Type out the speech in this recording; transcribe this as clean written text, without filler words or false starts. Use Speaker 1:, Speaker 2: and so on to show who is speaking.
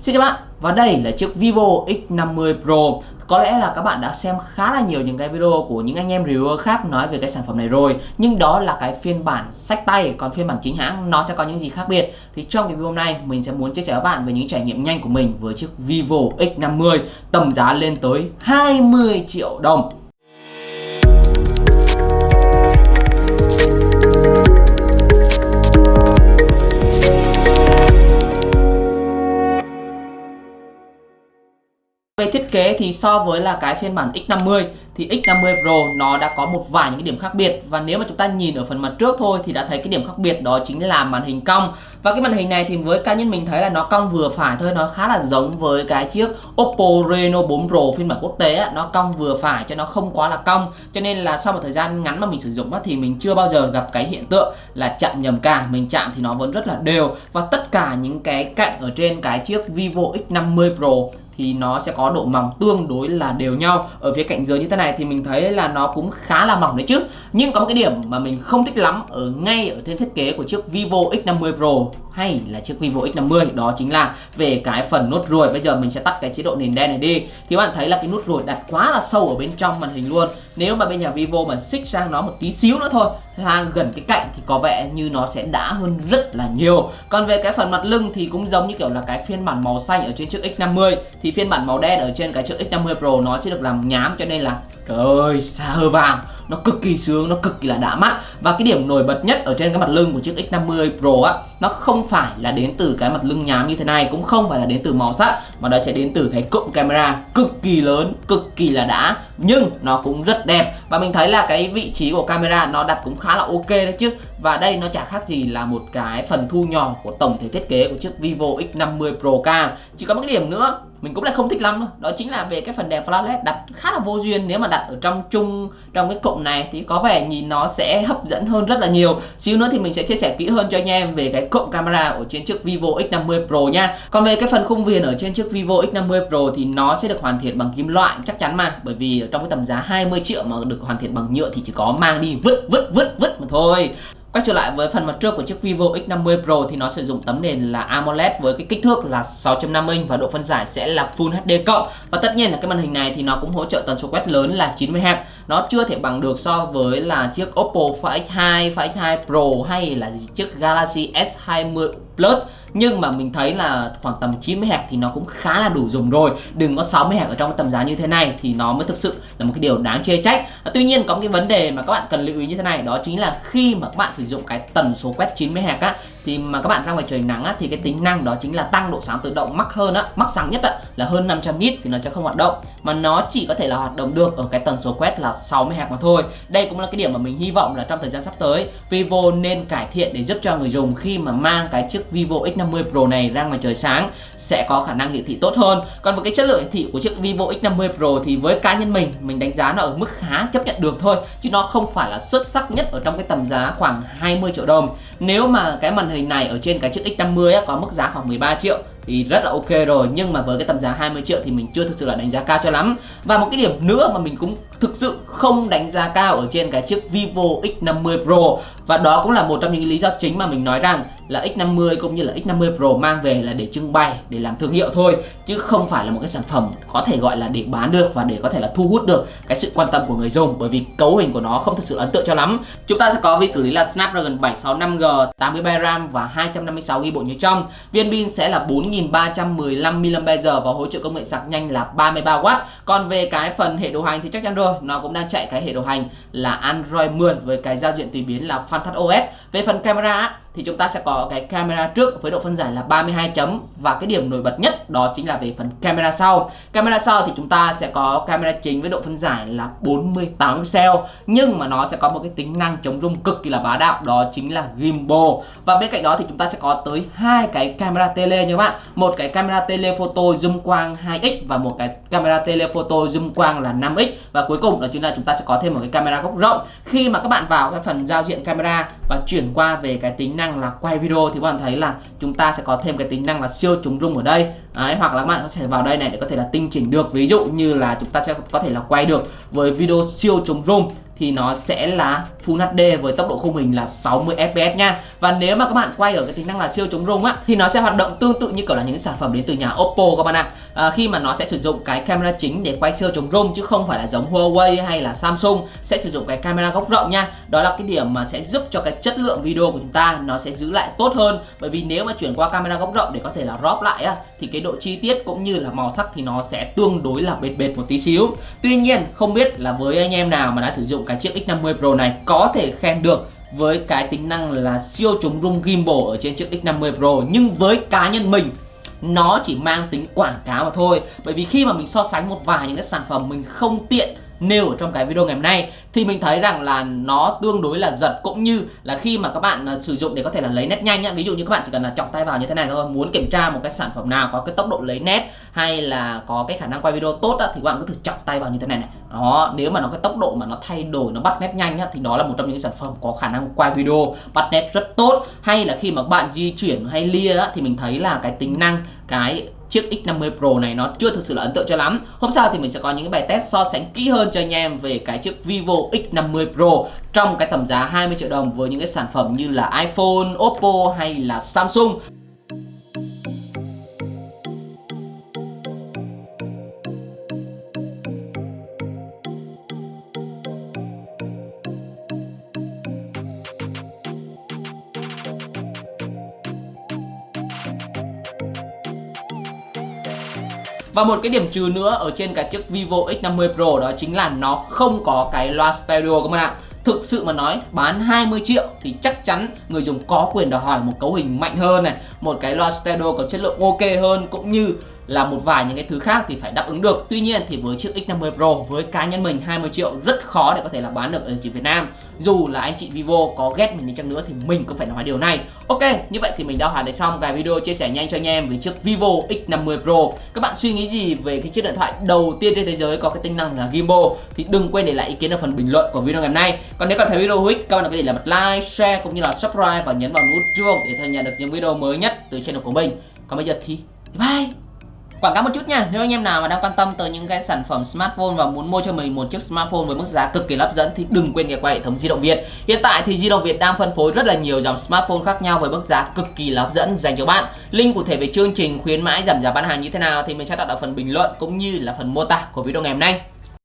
Speaker 1: Xin chào bạn, và đây là chiếc Vivo X50 Pro. Có lẽ là các bạn đã xem khá là nhiều những cái video của những anh em reviewer khác nói về cái sản phẩm này rồi. Nhưng đó là cái phiên bản xách tay, còn phiên bản chính hãng nó sẽ có những gì khác biệt. Thì trong cái video hôm nay mình sẽ muốn chia sẻ với bạn về những trải nghiệm nhanh của mình với chiếc Vivo X50 tầm giá lên tới 20 triệu đồng. Về thiết kế thì so với là cái phiên bản X50 thì X50 Pro nó đã có một vài những cái điểm khác biệt. Và nếu mà chúng ta nhìn ở phần mặt trước thôi thì đã thấy cái điểm khác biệt đó chính là màn hình cong. Và cái màn hình này thì với cá nhân mình thấy là nó cong vừa phải thôi, nó khá là giống với cái chiếc Oppo Reno 4 Pro phiên bản quốc tế á, nó cong vừa phải cho nó không quá là cong. Cho nên là sau một thời gian ngắn mà mình sử dụng thì mình chưa bao giờ gặp cái hiện tượng là chạm nhầm cả. Mình chạm thì nó vẫn rất là đều, và tất cả những cái cạnh ở trên cái chiếc Vivo X50 Pro thì nó sẽ có độ mỏng tương đối là đều nhau. Ở phía cạnh dưới như thế này thì mình thấy là nó cũng khá là mỏng đấy chứ. Nhưng có một cái điểm mà mình không thích lắm ngay ở trên thiết kế của chiếc Vivo X50 Pro hay là chiếc Vivo X50, đó chính là về cái phần nốt ruồi. Bây giờ mình sẽ tắt cái chế độ nền đen này đi. Thì bạn thấy là cái nốt ruồi đặt quá là sâu ở bên trong màn hình luôn. Nếu mà bên nhà Vivo mà xích sang nó một tí xíu nữa thôi, sang gần cái cạnh thì có vẻ như nó sẽ đã hơn rất là nhiều. Còn về cái phần mặt lưng thì cũng giống như kiểu là cái phiên bản màu xanh ở trên chiếc X50 thì phiên bản màu đen ở trên cái chiếc X50 Pro nó sẽ được làm nhám, cho nên là trời ơi, xa vàng, nó cực kỳ sướng, nó cực kỳ là đã mắt. Và cái điểm nổi bật nhất ở trên cái mặt lưng của chiếc X50 Pro á, nó không phải là đến từ cái mặt lưng nhám như thế này, cũng không phải là đến từ màu sắc, mà nó sẽ đến từ cái cụm camera cực kỳ lớn, cực kỳ là đã, nhưng nó cũng rất đẹp. Và mình thấy là cái vị trí của camera nó đặt cũng khá là ok đấy chứ. Và đây nó chả khác gì là một cái phần thu nhỏ của tổng thể thiết kế của chiếc Vivo X50 Pro cả. Chỉ có một cái điểm nữa mình cũng lại không thích lắm, đó chính là về cái phần đèn flash LED đặt khá là vô duyên. Nếu mà đặt ở trong cái cụm này thì có vẻ nhìn nó sẽ hấp dẫn hơn rất là nhiều. Xíu nữa thì mình sẽ chia sẻ kỹ hơn cho anh em về cái cụm camera ở trên chiếc Vivo X50 Pro nha. Còn về cái phần khung viền ở trên chiếc Vivo X50 Pro thì nó sẽ được hoàn thiện bằng kim loại chắc chắn mà, bởi vì trong cái tầm giá 20 triệu mà được hoàn thiện bằng nhựa thì chỉ có mang đi vứt mà thôi. Quay trở lại với phần mặt trước của chiếc Vivo X50 Pro thì nó sử dụng tấm nền là AMOLED với cái kích thước là 6.5 inch và độ phân giải sẽ là Full HD+. Và tất nhiên là cái màn hình này thì nó cũng hỗ trợ tần số quét lớn là 90 Hz. Nó chưa thể bằng được so với là chiếc Oppo Find X2, Find X2 Pro hay là chiếc Galaxy S20 Plus. Nhưng mà mình thấy là khoảng tầm 90 Hz thì nó cũng khá là đủ dùng rồi. Đừng có 60 Hz ở trong cái tầm giá như thế này thì nó mới thực sự là một cái điều đáng chê trách. Tuy nhiên có một cái vấn đề mà các bạn cần lưu ý như thế này, đó chính là khi mà các bạn sử dụng cái tần số quét 90 Hz á, thì mà các bạn ra ngoài trời nắng á, thì cái tính năng đó chính là tăng độ sáng tự động mắc hơn á, mắc sáng nhất á, là hơn 500 nit thì nó sẽ không hoạt động, mà nó chỉ có thể là hoạt động được ở cái tần số quét là 60 Hz mà thôi. Đây cũng là cái điểm mà mình hy vọng là trong thời gian sắp tới Vivo nên cải thiện để giúp cho người dùng khi mà mang cái chiếc Vivo X50 Pro này ra ngoài trời sáng sẽ có khả năng hiển thị tốt hơn. Còn với cái chất lượng hiển thị của chiếc Vivo X50 Pro thì với cá nhân mình đánh giá nó ở mức khá chấp nhận được thôi, chứ nó không phải là xuất sắc nhất ở trong cái tầm giá khoảng 20 triệu đồng. Nếu mà cái màn hình này ở trên cái chiếc X50 á, có mức giá khoảng 13 triệu thì rất là ok rồi, nhưng mà với cái tầm giá 20 triệu thì mình chưa thực sự là đánh giá cao cho lắm. Và một cái điểm nữa mà mình cũng thực sự không đánh giá cao ở trên cái chiếc Vivo X50 Pro, và đó cũng là một trong những lý do chính mà mình nói rằng là X50 cũng như là X50 Pro mang về là để trưng bày, để làm thương hiệu thôi, chứ không phải là một cái sản phẩm có thể gọi là để bán được và để có thể là thu hút được cái sự quan tâm của người dùng, bởi vì cấu hình của nó không thực sự ấn tượng cho lắm. Chúng ta sẽ có vi xử lý là Snapdragon 765G, 8GB RAM và 256GB bộ nhớ trong. Viên pin sẽ là 4315mAh và hỗ trợ công nghệ sạc nhanh là 33W. Còn về cái phần hệ điều hành thì chắc chắn rồi, nó cũng đang chạy cái hệ điều hành là Android 10 với cái giao diện tùy biến là PhanTouchOS. Về phần camera thì chúng ta sẽ có cái camera trước với độ phân giải là 32 chấm, và cái điểm nổi bật nhất đó chính là về phần camera sau. Camera sau thì chúng ta sẽ có camera chính với độ phân giải là 48 pixel, nhưng mà nó sẽ có một cái tính năng chống rung cực kỳ là bá đạo, đó chính là gimbal. Và bên cạnh đó thì chúng ta sẽ có tới hai cái camera tele nha các bạn, một cái camera telephoto zoom quang 2x và một cái camera telephoto zoom quang là 5x, và cuối cùng đó chính là chúng ta sẽ có thêm một cái camera góc rộng. Khi mà các bạn vào cái phần giao diện camera và chuyển qua về cái tính năng là quay video thì các bạn thấy là chúng ta sẽ có thêm cái tính năng là siêu chống rung ở đây. Đấy, hoặc là các bạn có thể vào đây này để có thể là tinh chỉnh được, ví dụ như là chúng ta sẽ có thể là quay được với video siêu chống rung thì nó sẽ là Full HD với tốc độ khung hình là 60 fps nha. Và nếu mà các bạn quay ở cái tính năng là siêu chống rung á, thì nó sẽ hoạt động tương tự như kiểu là những sản phẩm đến từ nhà Oppo các bạn ạ. Khi mà nó sẽ sử dụng cái camera chính để quay siêu chống rung, chứ không phải là giống Huawei hay là Samsung sẽ sử dụng cái camera góc rộng nha. Đó là cái điểm mà sẽ giúp cho cái chất lượng video của chúng ta nó sẽ giữ lại tốt hơn. Bởi vì nếu mà chuyển qua camera góc rộng để có thể là crop lại á, thì cái độ chi tiết cũng như là màu sắc thì nó sẽ tương đối là bệt một tí xíu. Tuy nhiên không biết là với anh em nào mà đã sử dụng cái chiếc X50 Pro này có thể khen được với cái tính năng là siêu chống rung gimbal ở trên chiếc X50 Pro. Nhưng với cá nhân mình, nó chỉ mang tính quảng cáo mà thôi. Bởi vì khi mà mình so sánh một vài những cái sản phẩm mình không tiện nêu ở trong cái video ngày hôm nay, thì mình thấy rằng là nó tương đối là giật, cũng như là khi mà các bạn sử dụng để có thể là lấy nét nhanh nhá. Ví dụ như các bạn chỉ cần là chọc tay vào như thế này thôi, muốn kiểm tra một cái sản phẩm nào có cái tốc độ lấy nét hay là có cái khả năng quay video tốt á, thì các bạn cứ thử chọc tay vào như thế này này. Đó, nếu mà nó cái tốc độ mà nó thay đổi, nó bắt nét nhanh á, thì đó là một trong những sản phẩm có khả năng quay video bắt nét rất tốt. Hay là khi mà các bạn di chuyển hay lia á, thì mình thấy là cái tính năng cái chiếc X50 Pro này nó chưa thực sự là ấn tượng cho lắm. Hôm sau thì mình sẽ có những cái bài test so sánh kỹ hơn cho anh em về cái chiếc Vivo X50 Pro trong cái tầm giá 20 triệu đồng với những cái sản phẩm như là iPhone, Oppo hay là Samsung. Và một cái điểm trừ nữa ở trên cái chiếc Vivo X50 Pro đó chính là nó không có cái loa stereo các bạn ạ. Thực sự mà nói, bán 20 triệu thì chắc chắn người dùng có quyền đòi hỏi một cấu hình mạnh hơn này, một cái loa stereo có chất lượng ok hơn, cũng như là một vài những cái thứ khác thì phải đáp ứng được. Tuy nhiên thì với chiếc X50 Pro, với cá nhân mình 20 triệu rất khó để có thể là bán được ở thị trường Việt Nam. Dù là anh chị Vivo có ghét mình đi chăng nữa thì mình cũng phải nói điều này. Ok, như vậy thì mình đã hoàn thành xong cái video chia sẻ nhanh cho anh em về chiếc Vivo X50 Pro. Các bạn suy nghĩ gì về cái chiếc điện thoại đầu tiên trên thế giới có cái tính năng là gimbal thì đừng quên để lại ý kiến ở phần bình luận của video ngày hôm nay. Còn nếu các bạn thấy video hữu ích, các bạn có thể là bật like, share cũng như là subscribe và nhấn vào nút chuông để nhận được những video mới nhất từ channel của mình. Còn bây giờ thì bye bye. Quảng cáo một chút nha, nếu anh em nào mà đang quan tâm tới những cái sản phẩm smartphone và muốn mua cho mình một chiếc smartphone với mức giá cực kỳ hấp dẫn thì đừng quên ghé qua hệ thống Di động Việt. Hiện tại thì Di động Việt đang phân phối rất là nhiều dòng smartphone khác nhau với mức giá cực kỳ hấp dẫn dành cho bạn. Link cụ thể về chương trình khuyến mãi giảm giá bán hàng như thế nào thì mình sẽ đặt ở phần bình luận cũng như là phần mô tả của video ngày hôm nay.